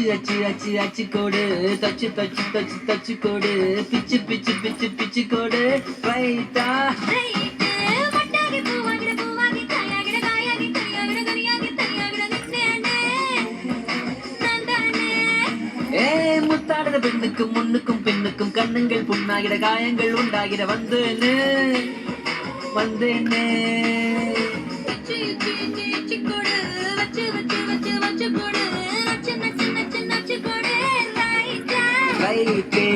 அச்சு அச்சு அச்சு கோடு தச்சு தச்சு தச்சு தச்சு கோடு பிச்சு பிச்சு பிச்சு பிச்சு கோடு ரைட்டா முத்தாடுற பெண்ணுக்கும் முன்னுக்கும் பெண்ணுக்கும் கண்ணுங்கள் புண்ணாகிற காயங்கள் உண்டாகிற வந்தேன்னு வந்தேன்னு ரைட்டே